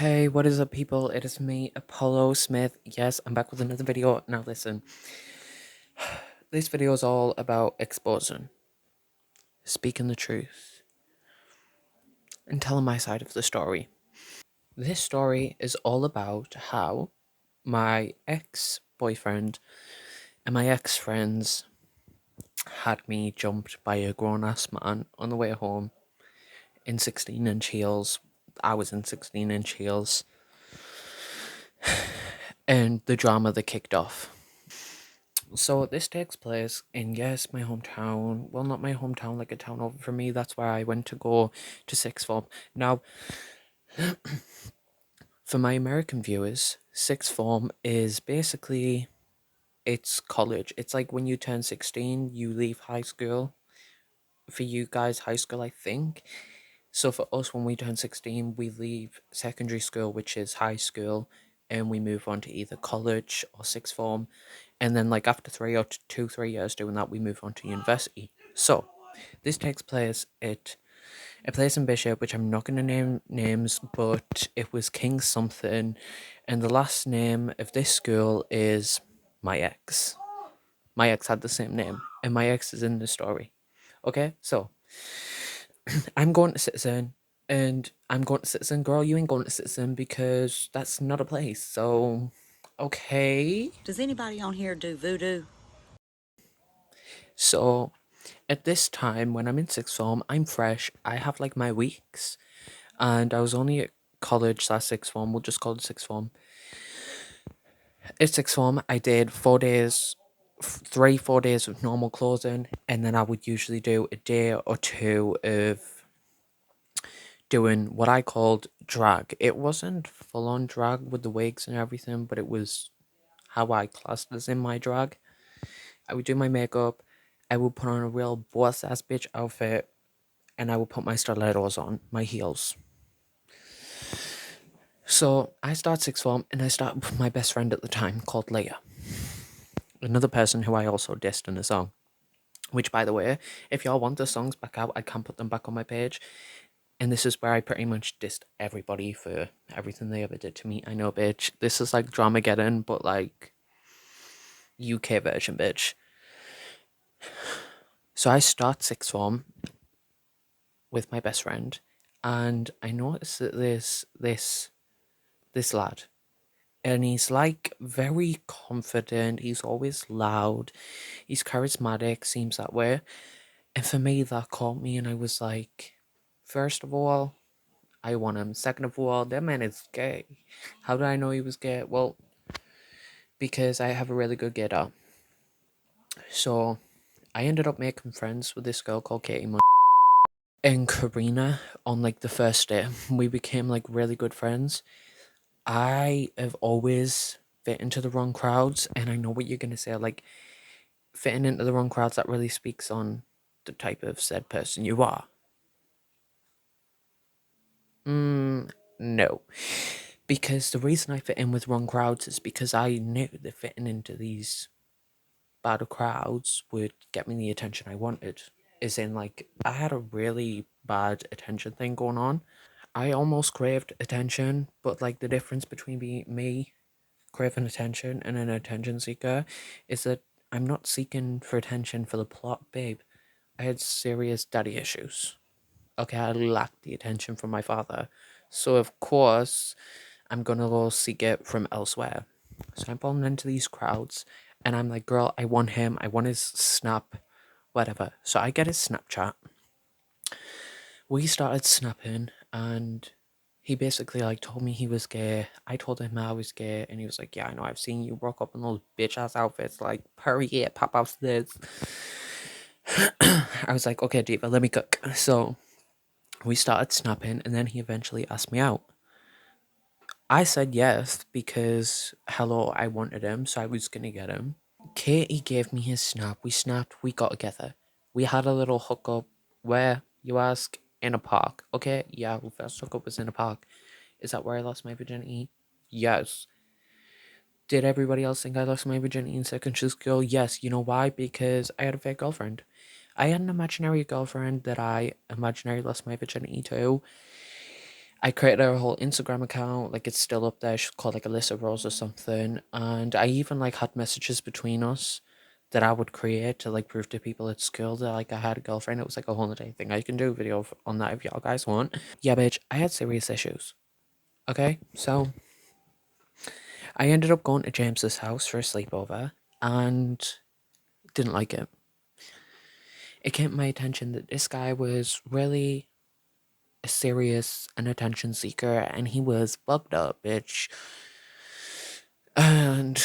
Hey, what is up, people? It is me, Apollo Smith. Yes, I'm back with another video. Now, listen, this video is all about exposing, speaking the truth, and telling my side of the story. This story is all about how my ex boyfriend and my ex friends had me jumped by a grown ass man on the way home in 16-inch heels. I was in 16-inch heels, and the drama that kicked off. So this takes place in, yes, my hometown. Well, not my hometown, like a town over from me. That's where I went to go to sixth form. Now, for my American viewers, sixth form is basically it's college. It's like when you turn 16, you leave high school. For you guys, high school, I think. So for us, when we turn 16, we leave secondary school, which is high school, and we move on to either college or sixth form. And then, like, after 3 years doing that, we move on to university. So this takes place at a place in Bishop, which I'm not going to name names, but it was King something. And the last name of this school is my ex. My ex had the same name, and my ex is in the story. Okay, so I'm going to Citizen, and I'm going to Citizen. Girl, you ain't going to Citizen because that's not a place. So, okay. Does anybody on here do voodoo? So, at this time, when I'm in sixth form, I'm fresh. I have like my weeks, and I was only at college slash sixth form. We'll just call it sixth form. At sixth form, I did 4 days, 4 days of normal clothing, and then I would usually do a day or two of doing what I called drag. It wasn't full on drag with the wigs and everything, but it was how I classed as in my drag. I would do my makeup, I would put on a real boss ass bitch outfit, and I would put my stilettos on, my heels. So I start sixth form, and I start with my best friend at the time called Leia, another person who I also dissed in a song. Which, by the way, if y'all want the songs back out, I can put them back on my page. And this is where I pretty much dissed everybody for everything they ever did to me. I know, bitch. This is like Dramageddon, but like UK version, bitch. So I start sixth form with my best friend, and I notice that this lad, and he's like very confident. He's always loud. He's charismatic. Seems that way. And for me, that caught me, and I was like, first of all, I want him. Second of all, that man is gay. How did I know he was gay? Well, because I have a really good gaydar. So I ended up making friends with this girl called Katie and Karina on like the first day. We became like really good friends. I have always fit into the wrong crowds, and I know what you're gonna say. Like, fitting into the wrong crowds, that really speaks on the type of said person you are. No. Because the reason I fit in with wrong crowds is because I knew that fitting into these bad crowds would get me the attention I wanted. Is in, like, I had a really bad attention thing going on. I almost craved attention, but like the difference between me craving attention and an attention seeker is that I'm not seeking for attention for the plot, babe. I had serious daddy issues. Okay, I lacked the attention from my father. So of course I'm gonna go seek it from elsewhere. So I'm falling into these crowds, and I'm like, girl, I want him, I want his snap, whatever. So I get his Snapchat. We started snapping, and he basically like told me he was gay. I told him I was gay, and he was like, yeah, I know, I've seen you rock up in those bitch ass outfits, like, period, pop upstairs. I was like, okay, Diva, let me cook. So we started snapping, and then he eventually asked me out. I said yes because, hello, I wanted him, so I was gonna get him. Katie gave me his snap. We snapped, we got together. We had a little hookup. Where, you ask? In a park. Okay, yeah, our first hookup was in a park. Is that where I lost my virginity? Yes. Did everybody else think I lost my virginity in secondary school? Yes. You know why? Because I had a fake girlfriend. I had an imaginary girlfriend that I imaginary lost my virginity to. I created her whole Instagram account, like it's still up there. She's called like Alyssa Rose or something. And I even like had messages between us that I would create to like prove to people at school that like I had a girlfriend. It was like a holiday thing. I can do a video on that if y'all guys want. Yeah, bitch, I had serious issues. Okay, so I ended up going to James's house for a sleepover and didn't like it. It came to my attention that this guy was really a serious and attention seeker and he was fucked up, bitch. And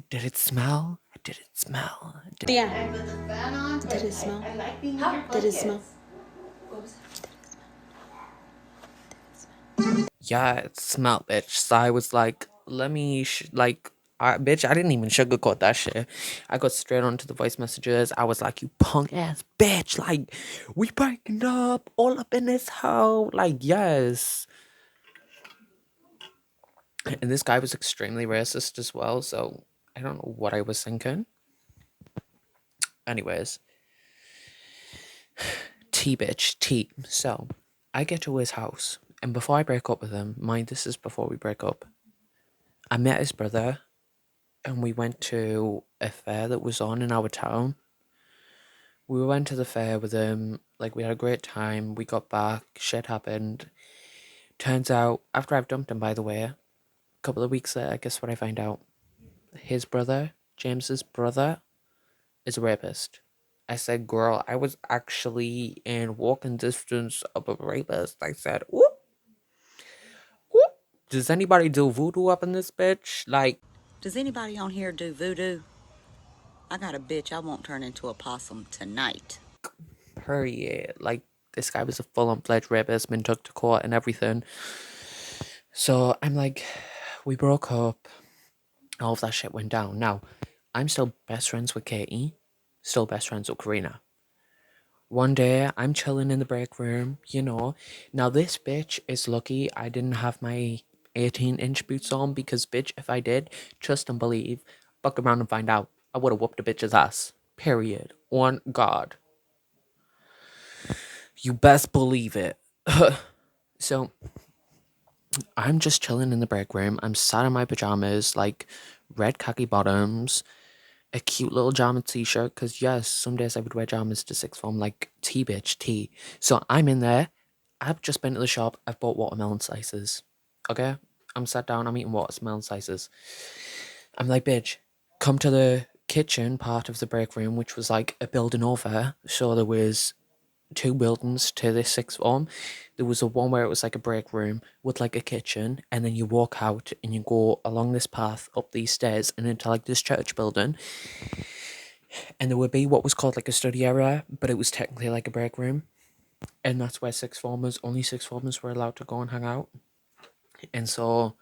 did it smell? Did it smell? Yeah. Did it smell? Did it smell? Yeah, it smelled, bitch. So I was like, let me, bitch, I didn't even sugarcoat that shit. I got straight onto the voice messages. I was like, you punk ass bitch. Like, we breaking up all up in this hoe. Like, yes. And this guy was extremely racist as well. So I don't know what I was thinking. Anyways, T bitch, T. So I get to his house. And before I break up with him, mind this is before we break up, I met his brother and we went to a fair that was on in our town. We went to the fair with him, like we had a great time. We got back, shit happened. Turns out, after I've dumped him, by the way, a couple of weeks later, guess what I find out? His brother, James's brother, is a rapist. I said, girl, I was actually in walking distance of a rapist. I said, whoop, whoop. Does anybody do voodoo up in this bitch? Like, Does anybody on here do voodoo? I got a bitch I won't turn into a possum tonight. period. Like, this guy was a full on fledged rapist, been took to court and everything. So I'm like, we broke up. All of that shit went down. Now, I'm still best friends with Katie, still best friends with Karina. One day, I'm chilling in the break room, you know. Now, this bitch is lucky I didn't have my 18-inch boots on because, bitch, if I did, trust and believe, fuck around and find out. I would have whooped a bitch's ass. Period. On God. You best believe it. So, I'm just chilling in the break room. I'm sat in my pajamas, like red khaki bottoms, a cute little jama t-shirt, because yes, some days I would wear jammers to sixth form, like T bitch, T. So I'm in there. I've just been to the shop. I've bought watermelon slices. Okay? I'm sat down. I'm eating watermelon slices. I'm like, bitch, come to the kitchen part of the break room, which was like a building over. So there was two buildings to this sixth form. There was a one where it was like a break room with like a kitchen, and then you walk out and you go along this path up these stairs and into like this church building. And there would be what was called like a study area, but it was technically like a break room. And that's where only sixth formers were allowed to go and hang out. And so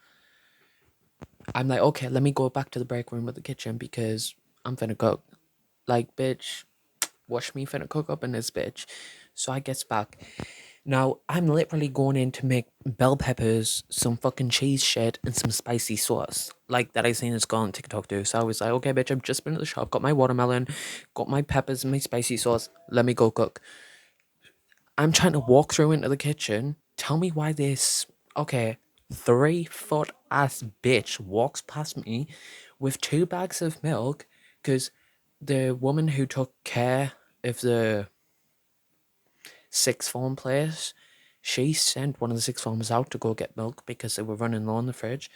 I'm like, okay, let me go back to the break room with the kitchen because I'm finna cook. Like, bitch, watch me finna cook up in this bitch. So I gets back. Now, I'm literally going in to make bell peppers, some fucking cheese shit, and some spicy sauce. Like that I seen this girl on TikTok do. So I was like, okay, bitch, I've just been to the shop, got my watermelon, got my peppers and my spicy sauce. Let me go cook. I'm trying to walk through into the kitchen. Tell me why this, okay, 3 foot ass bitch walks past me with 2 bags of milk because the woman who took care of the sixth form place, she sent one of the sixth formers out to go get milk because they were running low on the fridge.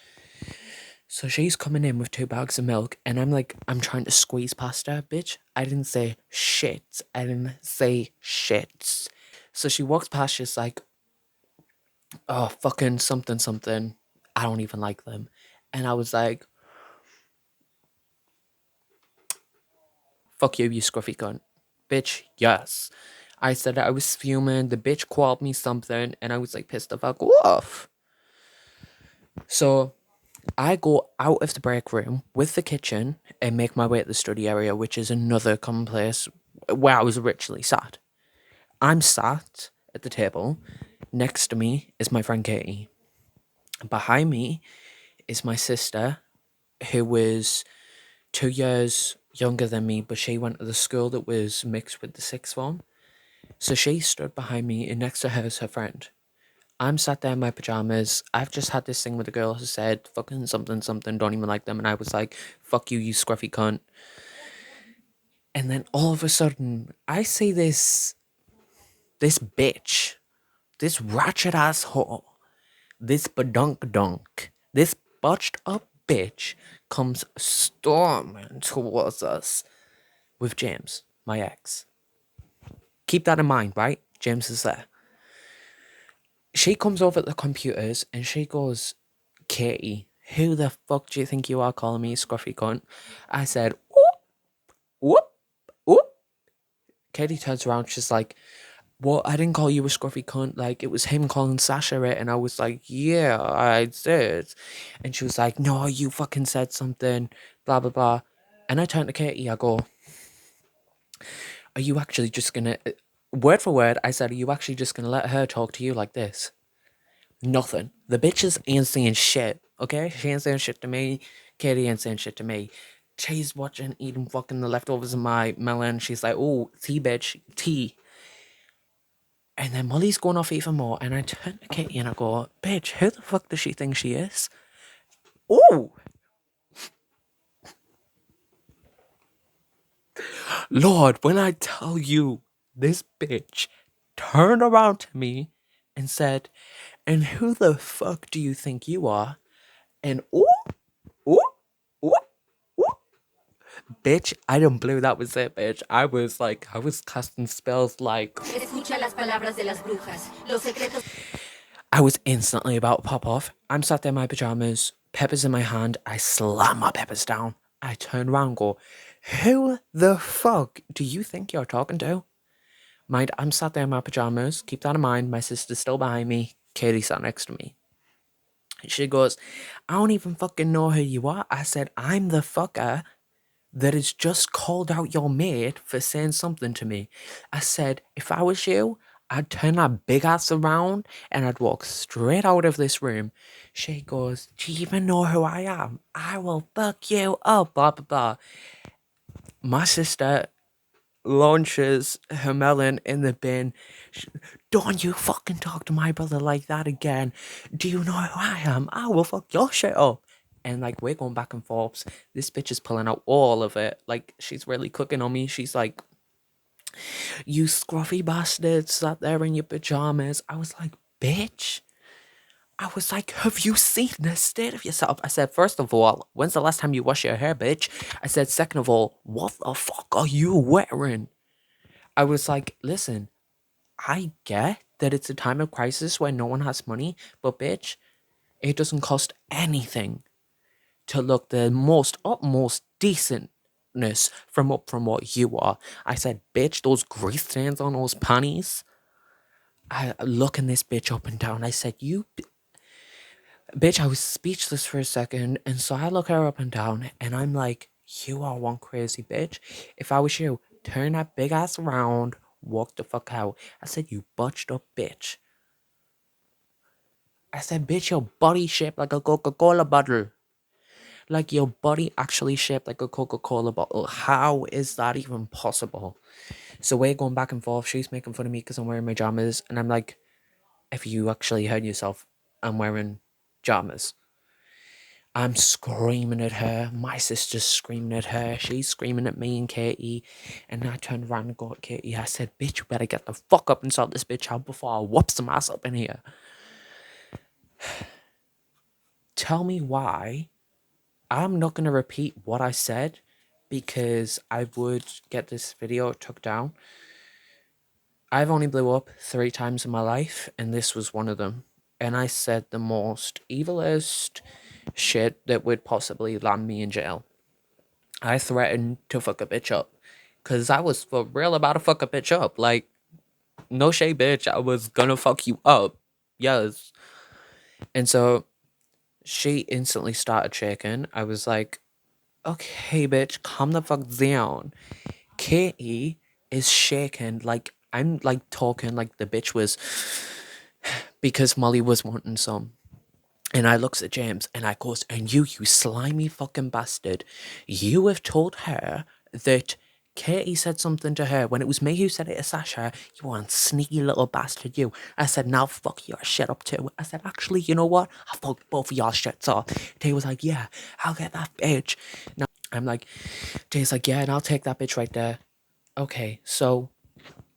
So she's coming in with 2 bags of milk, and I'm like, I'm trying to squeeze past her, bitch. I didn't say shit. I didn't say shit. So she walks past, she's like, oh, fucking something, something. I don't even like them. And I was like, fuck you, you scruffy cunt. Bitch, yes. I said I was fuming, the bitch called me something, and I was like pissed the fuck off. So I go out of the break room with the kitchen and make my way to the study area, which is another common place where I was originally sat. I'm sat at the table. Next to me is my friend Katie. Behind me is my sister, who was 2 years younger than me, but she went to the school that was mixed with the sixth form. So she stood behind me, and next to her is her friend. I'm sat there in my pajamas. I've just had this thing with a girl who said fucking something something, don't even like them, and I was like, fuck you, you scruffy cunt. And then all of a sudden, I see this bitch, this ratchet asshole, this badunk dunk, this botched up bitch comes storming towards us with James, my ex. Keep that in mind, right? James is there. She comes over at the computers and she goes, Katie, who the fuck do you think you are calling me scruffy cunt? I said, whoop, whoop, whoop. Katie turns around, she's like, well, I didn't call you a scruffy cunt. Like, it was him calling Sasha it. And I was like, yeah, I did. And she was like, no, you fucking said something, blah, blah, blah. And I turned to Katie, I go, are you actually just gonna, word for word, I said, are you actually just gonna let her talk to you like this? Nothing. The bitches ain't saying shit, okay? She ain't saying shit to me. Katie ain't saying shit to me. She's watching, eating fucking the leftovers of my melon. She's like, oh, tea, bitch, tea. And then Molly's going off even more, and I turn to Katie and I go, bitch, who the fuck does she think she is? Oh! Lord, when I tell you, this bitch turned around to me and said, and who the fuck do you think you are? And ooh, ooh, ooh, ooh. Bitch, I didn't believe that was it, bitch. I was casting spells like. Escucha las palabras de las brujas. Los secretos. I was instantly about to pop off. I'm sat there in my pajamas, peppers in my hand. I slam my peppers down. I turn around and go, who the fuck do you think you're talking to? Mind, I'm sat there in my pajamas. Keep that in mind. My sister's still behind me. Katie sat next to me. She goes, I don't even fucking know who you are. I said, I'm the fucker that has just called out your mate for saying something to me. I said, if I was you, I'd turn that big ass around and I'd walk straight out of this room. She goes, do you even know who I am? I will fuck you up, blah, blah, blah. My sister launches her melon in the bin. Don't you fucking talk to my brother like that again. Do you know who I am? I will fuck your shit up. And like, we're going back and forth. This bitch is pulling out all of it. Like, she's really cooking on me. She's like, you scruffy bastard sat there in your pajamas. I was like, bitch. I was like, have you seen the state of yourself? I said, first of all, when's the last time you washed your hair, bitch? I said, second of all, what the fuck are you wearing? I was like, listen, I get that it's a time of crisis when no one has money, but bitch, it doesn't cost anything to look the most utmost decentness from what you are. I said, bitch, those grease stains on those panties. I looking this bitch up and down. I said, bitch, I was speechless for a second, and so I look her up and down, and I'm like, you are one crazy bitch. If I was you, turn that big ass around, walk the fuck out. I said, you butched up bitch. I said, bitch, your body shaped like a Coca-Cola bottle. Like, your body actually shaped like a Coca-Cola bottle. How is that even possible? So we're going back and forth. She's making fun of me because I'm wearing my pajamas. And I'm like, if you actually heard yourself, I'm wearing pajamas. I'm screaming at her. My sister's screaming at her. She's screaming at me and Katie. And I turned around and go at Katie. I said, bitch, you better get the fuck up and sort this bitch out before I whoop some ass up in here. Tell me why. I'm not going to repeat what I said because I would get this video took down. I've only blew up 3 times in my life, and this was one of them. And I said the most evilest shit that would possibly land me in jail. I threatened to fuck a bitch up. Because I was for real about to fuck a bitch up. Like, no shade, bitch. I was gonna fuck you up. Yes. And so she instantly started shaking. I was like, okay, bitch, calm the fuck down. Katie is shaking like I'm like talking like the bitch was because Molly was wanting some. And I looks at James and I goes, and you slimy fucking bastard, you have told her that Katie said something to her when it was me who said it to Sasha. You want sneaky little bastard, you. I said, now fuck your shit up too. I said, actually, you know what? I'll fuck both of y'all shits off. Tay was like, yeah, I'll get that bitch. Now I'm like, Tay's like, yeah, and I'll take that bitch right there. Okay, so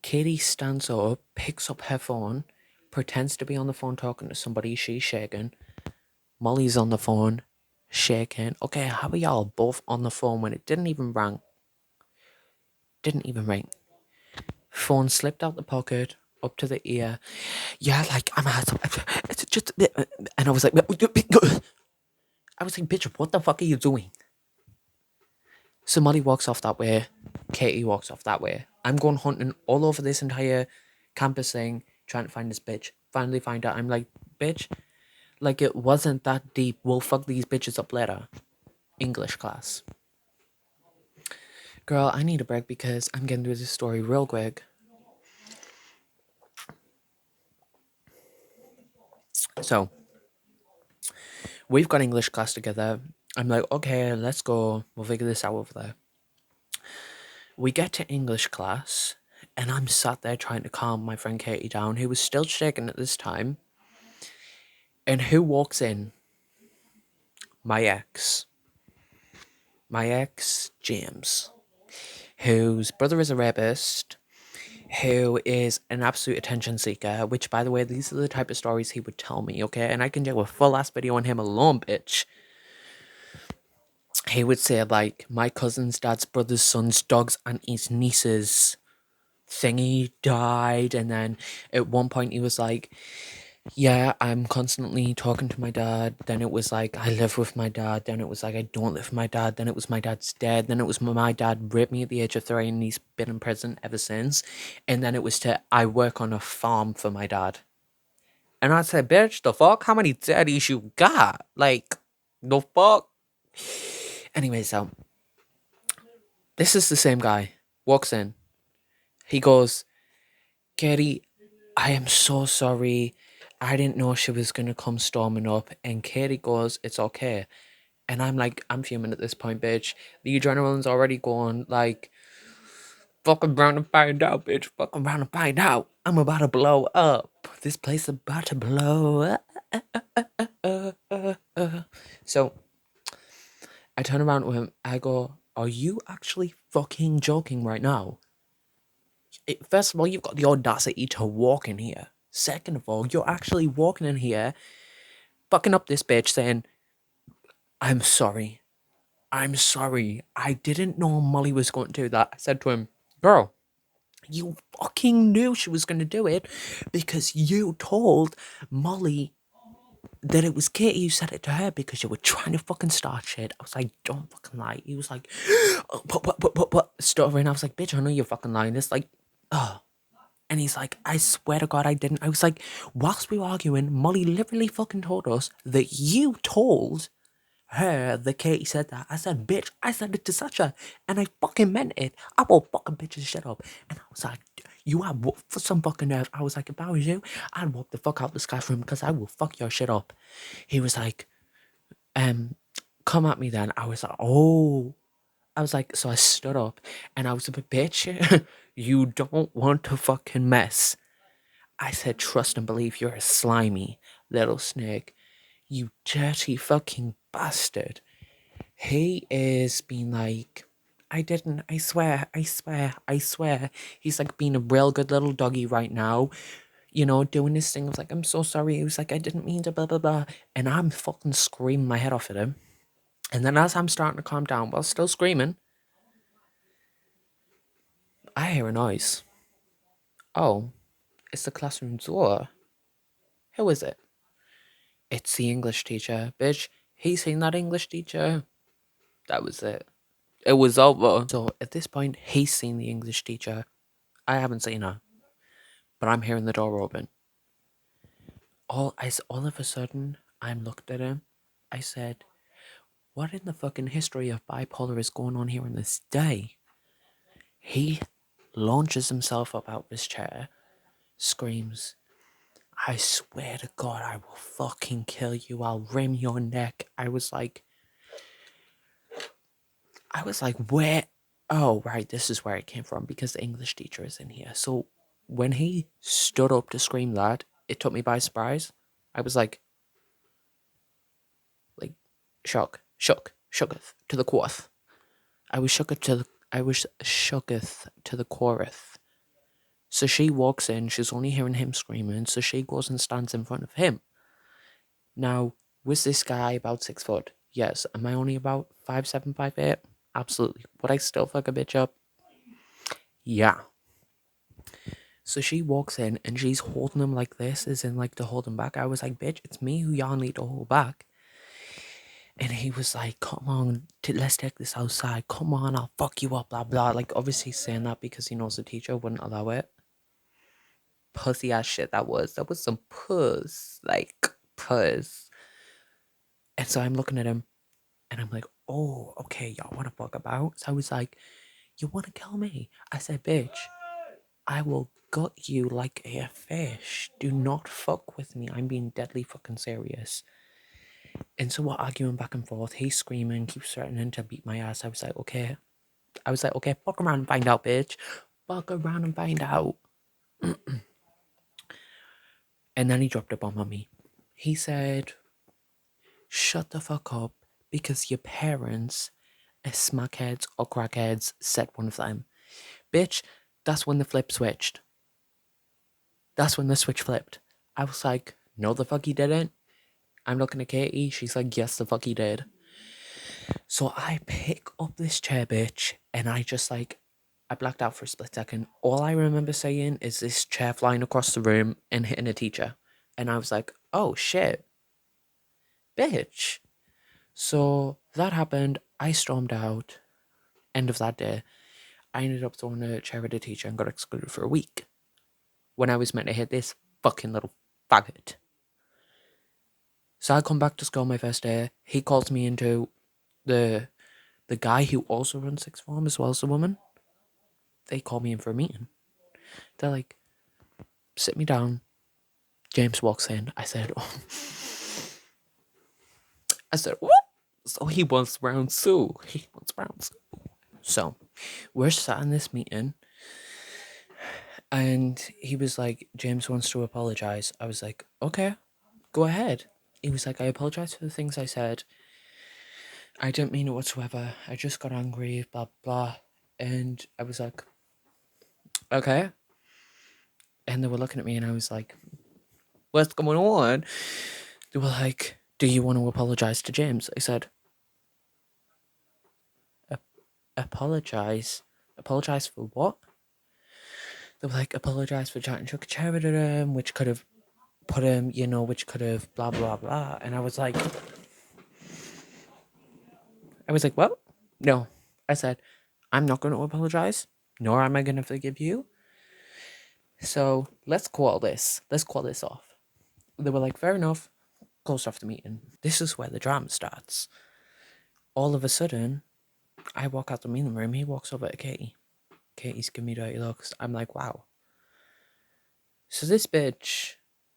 Katie stands up, picks up her phone, pretends to be on the phone talking to somebody. She's shaking. Molly's on the phone, shaking. Okay, how are y'all both on the phone when it didn't even ring? Didn't even ring. Phone slipped out the pocket, up to the ear. Yeah, like, I'm out. It's just a bit. And I was like, bitch, what the fuck are you doing? So Molly walks off that way. Katie walks off that way. I'm going hunting all over this entire campus thing, trying to find this bitch. Finally find out. I'm like, bitch, like, it wasn't that deep. We'll fuck these bitches up later. English class. Girl, I need a break because I'm getting through this story real quick. So, we've got English class together. I'm like, okay, let's go. We'll figure this out over there. We get to English class, and I'm sat there trying to calm my friend Katie down, who was still shaking at this time. And who walks in? My ex. My ex, James, whose brother is a rapist, who is an absolute attention seeker, which, by the way, these are the type of stories he would tell me, okay? And I can do a full ass video on him alone, bitch. He would say, like, my cousin's dad's brother's son's dogs and his niece's thingy died. And then at one point, he was like, yeah, I'm constantly talking to my dad. Then it was like, I live with my dad. Then it was like, I don't live with my dad. Then it was my dad's dead. Then it was my dad raped me at the age of 3 and he's been in prison ever since. And then it was I work on a farm for my dad. And I said, bitch, the fuck? How many daddies you got? Like, the fuck? Anyway, so this is the same guy. Walks in. He goes, Katie, I am so sorry. I didn't know she was going to come storming up. And Katie goes, it's okay. And I'm like, I'm fuming at this point, bitch. The adrenaline's already gone. Like, fuck around and find out, bitch. Fuck around and find out. I'm about to blow up. This place is about to blow up. So I turn around to him. I go, are you actually fucking joking right now? First of all, you've got the audacity to walk in here. Second of all, you're actually walking in here, fucking up this bitch, saying, I'm sorry. I'm sorry. I didn't know Molly was going to do that. I said to him, girl, you fucking knew she was going to do it because you told Molly that it was Katie who said it to her because you were trying to fucking start shit. I was like, don't fucking lie. He was like, what? Stuttering. I was like, bitch, I know you're fucking lying. It's like, oh. And he's like, I swear to God, I didn't. I was like, whilst we were arguing, Molly literally fucking told us that you told her that Katie said that. I said, bitch, I said it to Sasha. And I fucking meant it. I will fucking bitches shut up. And I was like, you have for some fucking nerve. I was like, if I was you, I'd walk the fuck out this classroom because I will fuck your shit up. He was like, come at me then. I was like, oh. I was like, so I stood up and I was like, bitch, you don't want to fucking mess. I said, trust and believe you're a slimy little snake. You dirty fucking bastard. He is being like, I didn't, I swear, I swear, I swear. He's like being a real good little doggy right now. You know, doing this thing. I was like, I'm so sorry. He was like, I didn't mean to, blah, blah, blah. And I'm fucking screaming my head off at him. And then as I'm starting to calm down while still screaming, I hear a noise. Oh, it's the classroom door. Who is it? It's the English teacher. Bitch, he seen that English teacher. That was it. It was over. So at this point, he's seen the English teacher. I haven't seen her. But I'm hearing the door open. All of a sudden, I'm looked at him. I said, what in the fucking history of bipolar is going on here in this day? He launches himself up out of his chair, screams, I swear to God, I will fucking kill you. I'll rim your neck. I was like, where? oh, right, this is where it came from because the English teacher is in here. So when he stood up to scream that, it took me by surprise. I was like, shooketh to the quoth. I was shooketh to the chorus. So she walks in, she's only hearing him screaming, so she goes and stands in front of him. Now, was this guy about 6 foot? Yes. Am I only about 5'7", 5'8"? Absolutely. Would I still fuck a bitch up? Yeah. So she walks in and she's holding him like this, as in like to hold him back. I was like, bitch, it's me who y'all need to hold back. And he was like, come on, let's take this outside. Come on, I'll fuck you up, blah, blah. Like, obviously saying that because he knows the teacher wouldn't allow it. Pussy ass shit that was. That was some puss. Like, puss. And so I'm looking at him and I'm like, oh, okay, y'all want to fuck about? So I was like, you want to kill me? I said, bitch, I will gut you like a fish. Do not fuck with me. I'm being deadly fucking serious. And so we're arguing back and forth. He's screaming, keeps threatening to beat my ass. I was like, okay. Fuck around and find out, bitch. Fuck around and find out. And then he dropped a bomb on me. He said, shut the fuck up because your parents are smackheads or crackheads, said one of them. Bitch, that's when the flip switched. That's when the switch flipped. I was like, no, the fuck he didn't. I'm looking at Katie. She's like, yes, the fuck he did. So I pick up this chair, bitch, and I just like, I blacked out for a split second. All I remember saying is this chair flying across the room and hitting a teacher. And I was like, oh shit, bitch. So that happened. I stormed out. End of that day. I ended up throwing a chair at a teacher and got excluded for a week. When I was meant to hit this fucking little faggot. So I come back to school my first day. He calls me into the guy who also runs sixth form as well as the woman. They call me in for a meeting. They're like, sit me down. James walks in. I said, oh. What? So he wants round two. He wants round two. So we're sat in this meeting and he was like, James wants to apologize. I was like, okay, go ahead. He was like, I apologize for the things I said. I didn't mean it whatsoever. I just got angry, blah, blah. And I was like, okay. And they were looking at me and I was like, what's going on? They were like, do you want to apologize to James? I said, apologize? Apologize for what? They were like, apologize for chatting chuck a chair at him, which could have put him, which could have blah, blah, blah. And I was like, what? No. I said, I'm not going to apologize, nor am I going to forgive you. So let's call this off. They were like, fair enough. Closed off the meeting. This is where the drama starts. All of a sudden, I walk out the meeting room. He walks over to Katie. Katie's giving me dirty looks. I'm like, wow. So this bitch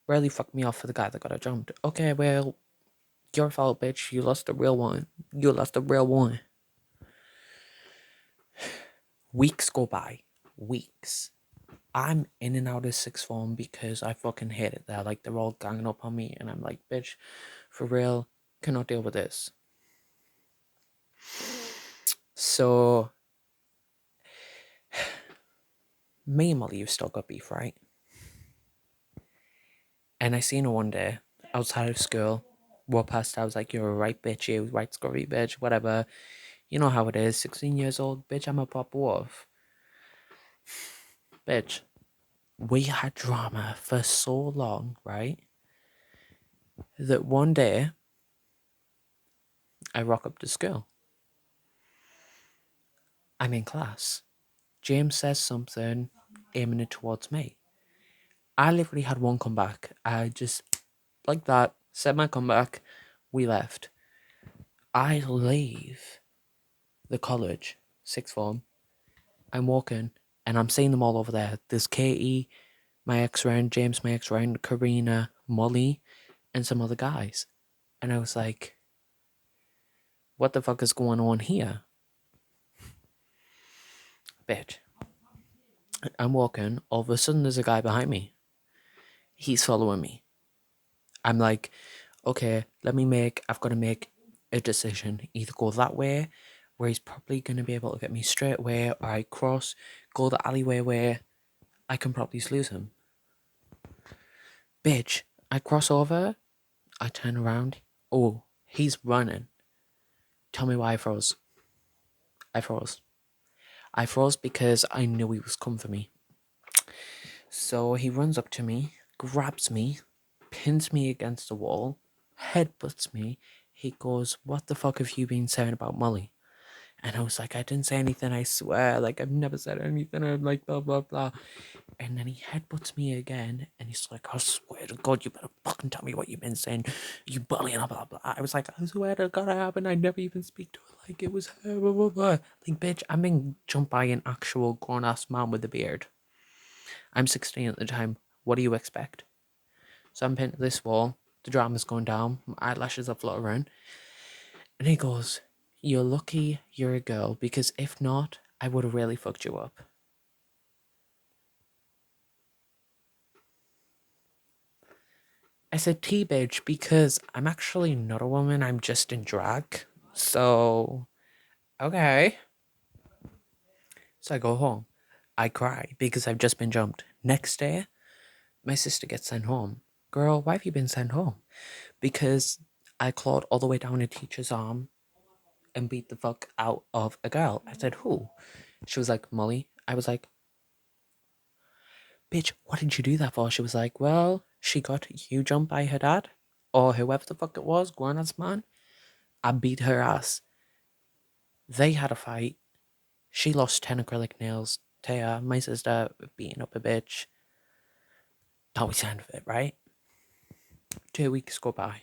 really fucked me off for the guy that got her jumped. Okay, well, your fault, bitch. You lost the real one. Weeks go by. Weeks. I'm in and out of sixth form because I fucking hate it there. Like, they're all ganging up on me, and I'm like, bitch, for real, cannot deal with this. So, me and Molly have still got beef, right? And I seen her one day outside of school. Walked past, I was like, you're a right bitch, you right scurry bitch, whatever. You know how it is, 16 years old, bitch, I'm a pop wolf. Bitch, we had drama for so long, right? That one day, I rock up to school. I'm in class. James says something, aiming it towards me. I literally had one comeback. I just, like that, said my comeback, we left. I leave the college, sixth form. I'm walking, and I'm seeing them all over there. There's Katie, my ex-friend, James, my ex-friend, Karina, Molly, and some other guys. And I was like, what the fuck is going on here? Bitch, I'm walking. All of a sudden, there's a guy behind me. He's following me. I'm like, okay, I've got to make a decision. Either go that way, where he's probably going to be able to get me straight away, or I cross, go the alleyway where I can probably lose him. Bitch, I cross over, I turn around. Oh, he's running. Tell me why I froze. I froze. I froze because I knew he was coming for me. So he runs up to me, grabs me, pins me against the wall, headbutts me. He goes, "What the fuck have you been saying about Molly?" And I was like, "I didn't say anything, I swear. Like, I've never said anything." I'm like, blah, blah, blah. And then he headbutts me again, and he's like, "I swear to God, you better fucking tell me what you've been saying. You bully and blah, blah, blah." I was like, "I swear to God, I haven't. I never even speak to her. Like, it was her, blah, blah, blah." Like, bitch, I'm being jumped by an actual grown ass man with a beard. I'm 16 at the time. What do you expect? So I'm pinned to this wall. The drama's going down. My eyelashes are fluttering. And he goes, "You're lucky you're a girl, because if not, I would have really fucked you up." I said, "T-bitch, because I'm actually not a woman, I'm just in drag. So, okay." So I go home. I cry because I've just been jumped. Next day, my sister gets sent home. "Girl, why have you been sent home?" "Because I clawed all the way down a teacher's arm and beat the fuck out of a girl." I said, "Who?" She was like, "Molly." I was like, "Bitch, what did you do that for?" She was like, "Well, she got you jumped by her dad, or whoever the fuck it was, grown ass man. I beat her ass. They had a fight. She lost 10 acrylic nails. Taya, my sister, beating up a bitch. That was the end of it, right?" 2 weeks go by.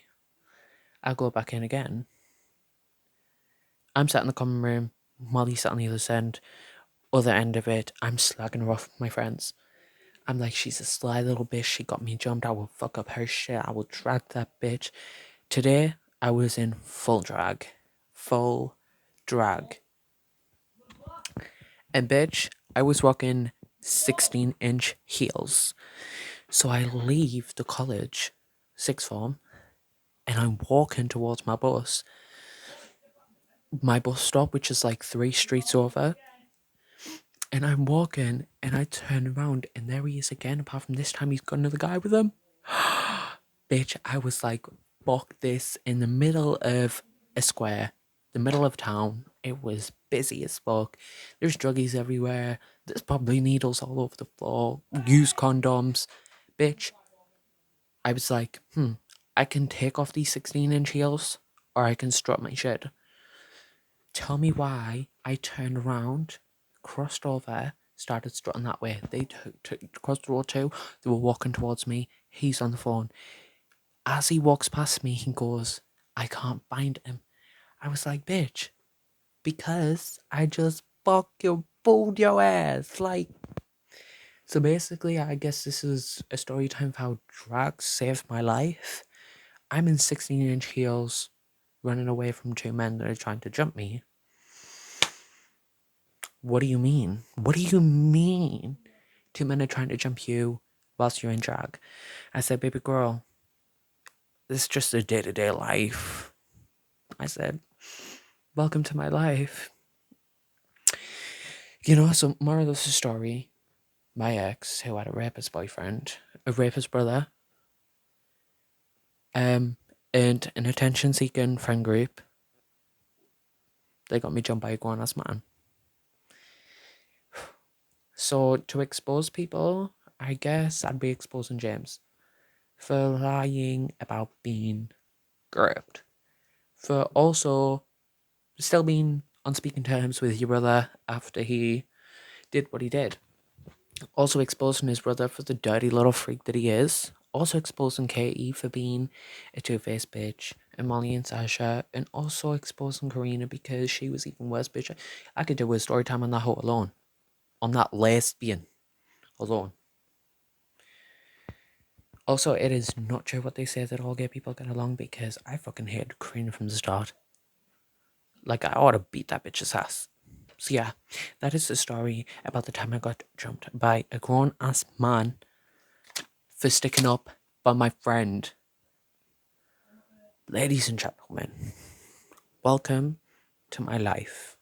I go back in again. I'm sat in the common room. Molly's sat on the other end of it. I'm slagging her off with my friends. I'm like, "She's a sly little bitch. She got me jumped. I will fuck up her shit. I will drag that bitch." Today, I was in full drag. Full drag. And bitch, I was rocking 16-inch heels. So I leave the college, sixth form, and I'm walking towards my bus stop, which is like 3 streets over. And I'm walking, and I turn around, and there he is again. Apart from this time, he's got another guy with him. Bitch, I was like, fuck this, in the middle of a square, the middle of town. It was busy as fuck. There's druggies everywhere. There's probably needles all over the floor. Used condoms. Bitch, I was like, I can take off these 16-inch heels, or I can strut my shit. Tell me why I turned around, crossed over, started strutting that way. They crossed the road too. They were walking towards me. He's on the phone. As he walks past me, he goes, "I can't find him." I was like, "Bitch, because I just fucking fooled your ass." Like, so basically, I guess this is a story time of how drugs saved my life. I'm in 16-inch heels, running away from two men that are trying to jump me. What do you mean? What do you mean? Two men are trying to jump you whilst you're in drag. I said, "Baby girl, this is just a day-to-day life." I said, "Welcome to my life." So moral of the story, my ex, who had a rapist boyfriend, a rapist brother, and an attention-seeking friend group, they got me jumped by a grown-ass man. So to expose people, I guess I'd be exposing James for lying about being groped, for also still being on speaking terms with your brother after he did what he did. Also exposing his brother for the dirty little freak that he is. Also exposing Katie for being a two-faced bitch. And Molly and Sasha. And also exposing Karina because she was even worse bitch. I could do a story time on that hoe alone. On that lesbian alone. Also, it is not true what they say that all gay people get along, because I fucking hated Karina from the start. Like, I ought to beat that bitch's ass. So yeah, that is the story about the time I got jumped by a grown ass man for sticking up by my friend. Ladies and gentlemen, welcome to my life.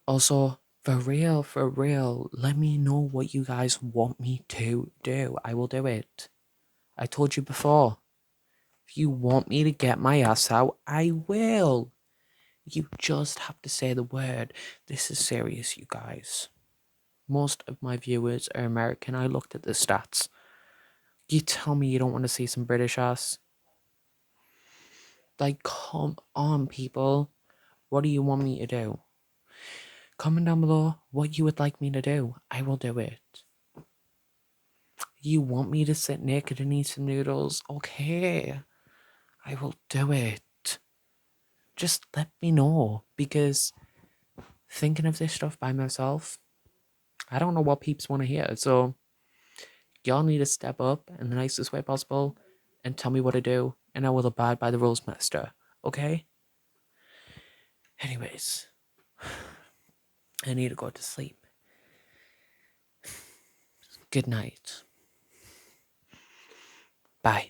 Also, for real, let me know what you guys want me to do. I will do it. I told you before. If you want me to get my ass out, I will. You just have to say the word. This is serious, you guys. Most of my viewers are American. I looked at the stats. You tell me you don't want to see some British ass? Like, come on, people. What do you want me to do? Comment down below what you would like me to do. I will do it. You want me to sit naked and eat some noodles? Okay. I will do it. Just let me know. Because thinking of this stuff by myself, I don't know what peeps want to hear. So, y'all need to step up in the nicest way possible and tell me what to do. And I will abide by the rules, master. Okay? Anyways, I need to go to sleep. Good night. Bye.